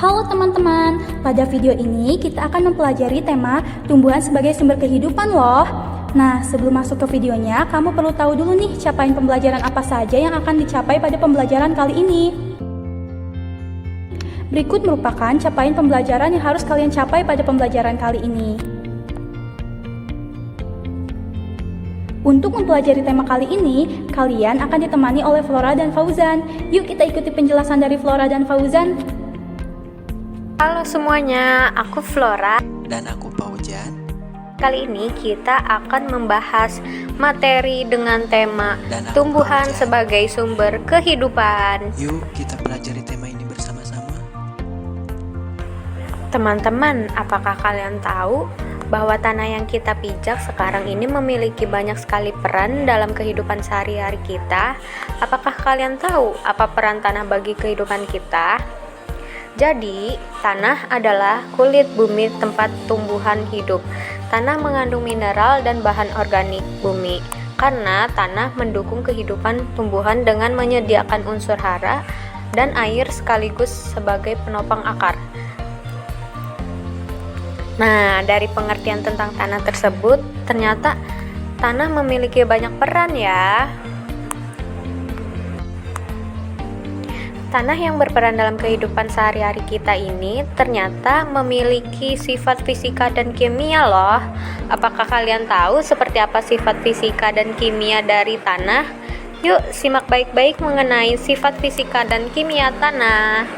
Halo teman-teman, pada video ini kita akan mempelajari tema tumbuhan sebagai sumber kehidupan loh. Nah, sebelum masuk ke videonya, kamu perlu tahu dulu nih capaian pembelajaran apa saja yang akan dicapai pada pembelajaran kali ini. Berikut merupakan capaian pembelajaran yang harus kalian capai pada pembelajaran kali ini. Untuk mempelajari tema kali ini, kalian akan ditemani oleh Flora dan Fauzan. Yuk kita ikuti penjelasan dari Flora dan Fauzan. Halo semuanya, aku Flora. Dan aku Fauzan. Kali ini kita akan membahas materi dengan tema Dan aku tumbuhan Fauzan. sebagai sumber kehidupan. Yuk kita pelajari tema ini bersama-sama. Teman-teman, apakah kalian tahu bahwa tanah yang kita pijak sekarang ini memiliki banyak sekali peran dalam kehidupan sehari-hari kita? Apakah kalian tahu apa peran tanah bagi kehidupan kita? Jadi, tanah adalah kulit bumi tempat tumbuhan hidup. Tanah mengandung mineral dan bahan organik bumi. Karena tanah mendukung kehidupan tumbuhan dengan menyediakan unsur hara dan air sekaligus sebagai penopang akar. Nah, dari pengertian tentang tanah tersebut, ternyata tanah memiliki banyak peran ya. Tanah yang berperan dalam kehidupan sehari-hari kita ini ternyata memiliki sifat fisika dan kimia loh. Apakah kalian tahu seperti apa sifat fisika dan kimia dari tanah? Yuk simak baik-baik mengenai sifat fisika dan kimia tanah.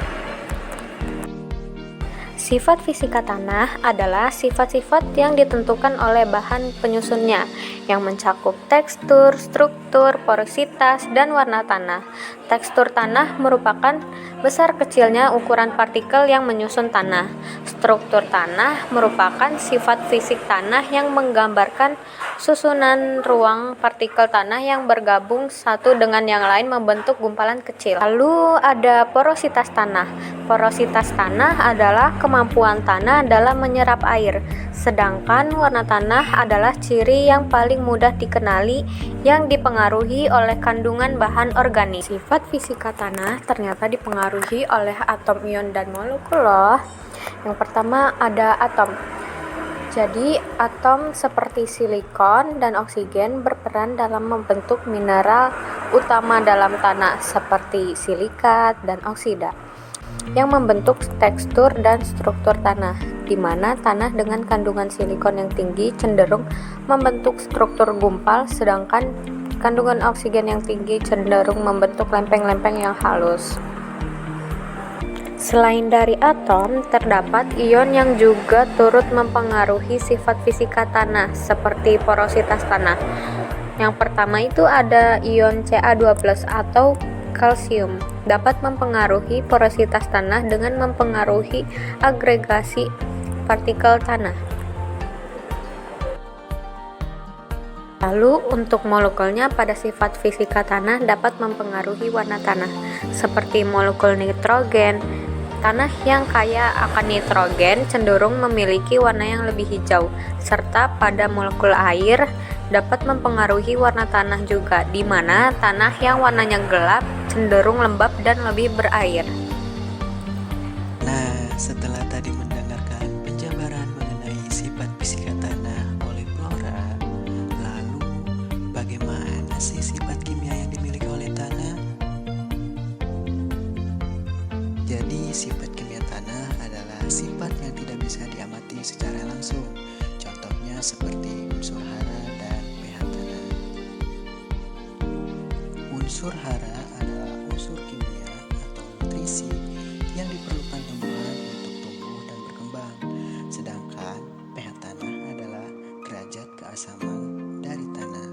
Sifat fisika tanah adalah sifat-sifat yang ditentukan oleh bahan penyusunnya yang mencakup tekstur, struktur, porositas, dan warna tanah. Tekstur tanah merupakan besar kecilnya ukuran partikel yang menyusun tanah. Struktur tanah merupakan sifat fisik tanah yang menggambarkan susunan ruang partikel tanah yang bergabung satu dengan yang lain membentuk gumpalan kecil. Lalu ada porositas tanah. Porositas tanah adalah kemampuan tanah dalam menyerap air, sedangkan warna tanah adalah ciri yang paling mudah dikenali yang dipengaruhi oleh kandungan bahan organik. Sifat fisika tanah ternyata dipengaruhi oleh atom, ion, dan molekul loh. Yang pertama ada atom. Jadi, atom seperti silikon dan oksigen berperan dalam membentuk mineral utama dalam tanah seperti silikat dan oksida yang membentuk tekstur dan struktur tanah, di mana tanah dengan kandungan silikon yang tinggi cenderung membentuk struktur gumpal, sedangkan kandungan oksigen yang tinggi cenderung membentuk lempeng-lempeng yang halus. Selain dari atom, terdapat ion yang juga turut mempengaruhi sifat fisika tanah, seperti porositas tanah. Yang pertama itu ada ion Ca2+ atau kalsium, dapat mempengaruhi porositas tanah dengan mempengaruhi agregasi partikel tanah. Lalu untuk molekulnya pada sifat fisika tanah dapat mempengaruhi warna tanah, seperti molekul nitrogen. Tanah yang kaya akan nitrogen cenderung memiliki warna yang lebih hijau, serta pada molekul air dapat mempengaruhi warna tanah juga, di mana tanah yang warnanya gelap cenderung lembab dan lebih berair. Nah, setelah tadi mendengarkan penjabaran mengenai sifat fisika tanah oleh Flora, lalu bagaimana sih sifat kimia yang dimiliki oleh tanah? Jadi, sifat kimia tanah adalah sifat yang tidak bisa diamati secara langsung. Contohnya seperti unsur hara dan pH tanah. Unsur hara adalah unsur kimia atau nutrisi yang diperlukan tumbuhan untuk tumbuh dan berkembang. Sedangkan pH tanah adalah derajat keasaman dari tanah.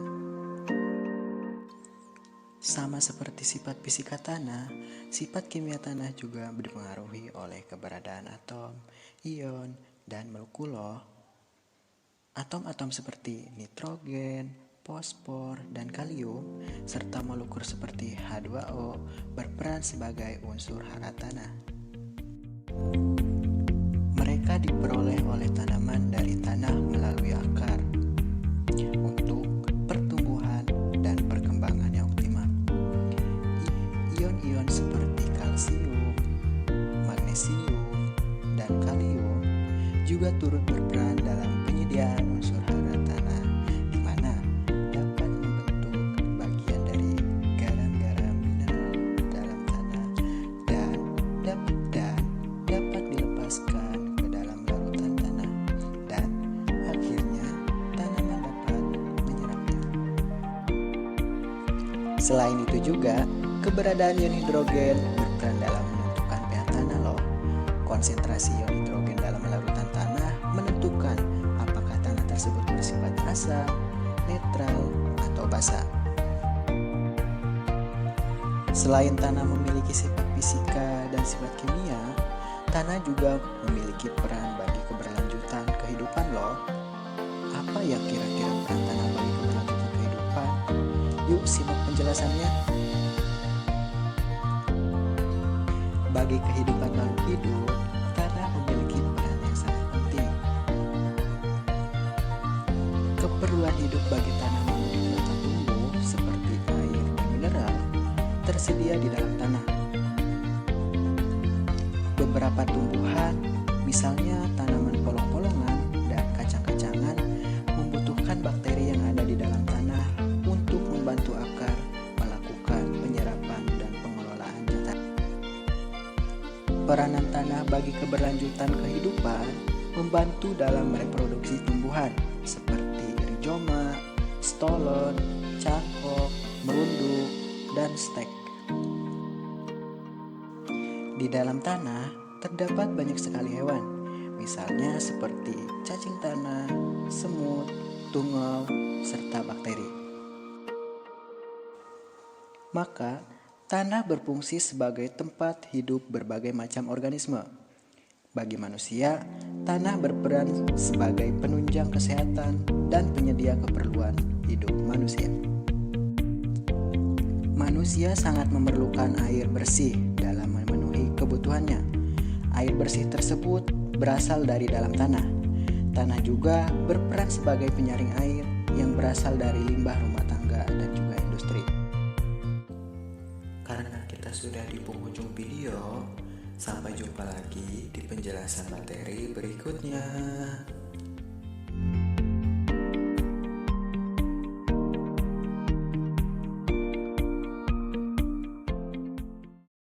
Sama seperti sifat fisika tanah, sifat kimia tanah juga dipengaruhi oleh keberadaan atom, ion, dan molekul loh. Atom-atom seperti nitrogen, fosfor, dan kalium, serta molekul seperti H2O berperan sebagai unsur hara tanah. Mereka diperoleh oleh tanaman dari tanah melalui akar untuk pertumbuhan dan perkembangan yang optimal. Ion-ion seperti kalsium, magnesium, turut berperan dalam penyediaan unsur hara tanah, di mana dapat membentuk bagian dari garam-garam mineral dalam tanah dan dapat dilepaskan ke dalam larutan tanah, dan akhirnya tanaman dapat menyerapnya. Selain itu juga, keberadaan ion hidrogen berperan dalam menentukan pH tanah loh. Konsentrasi ion hidrogen dalam larutan tanah menentukan apakah tanah tersebut bersifat asam, netral, atau basa. Selain tanah memiliki sifat fisika dan sifat kimia, tanah juga memiliki peran bagi keberlanjutan kehidupan loh. Apa ya kira-kira peran tanah bagi keberlanjutan kehidupan? Yuk simak penjelasannya. Bagi kehidupan makhluk hidup, tanah memiliki peran yang sangat penting. Keperluan hidup bagi tanaman untuk tetap tumbuh seperti air dan mineral tersedia di dalam tanah. Beberapa tumbuhan, misalnya tanaman polong-polongan dan kacang-kacangan, membutuhkan bakteri yang ada di dalam tanah untuk membantu akar melakukan penyerapan dan pengelolaan zat. Peranan tanah bagi keberlanjutan kehidupan membantu dalam reproduksi tumbuhan seperti rizoma, stolon, cangkok, merunduk, dan stek. Di dalam tanah terdapat banyak sekali hewan, misalnya seperti cacing tanah, semut, tungau, serta bakteri. Maka, tanah berfungsi sebagai tempat hidup berbagai macam organisme. Bagi manusia, tanah berperan sebagai penunjang kesehatan dan penyedia keperluan hidup manusia. Manusia sangat memerlukan air bersih dalam memenuhi kebutuhannya. Air bersih tersebut berasal dari dalam tanah. Tanah juga berperan sebagai penyaring air yang berasal dari limbah rumah tangga dan juga industri. Karena kita sudah di penghujung video, sampai jumpa lagi di penjelasan materi berikutnya.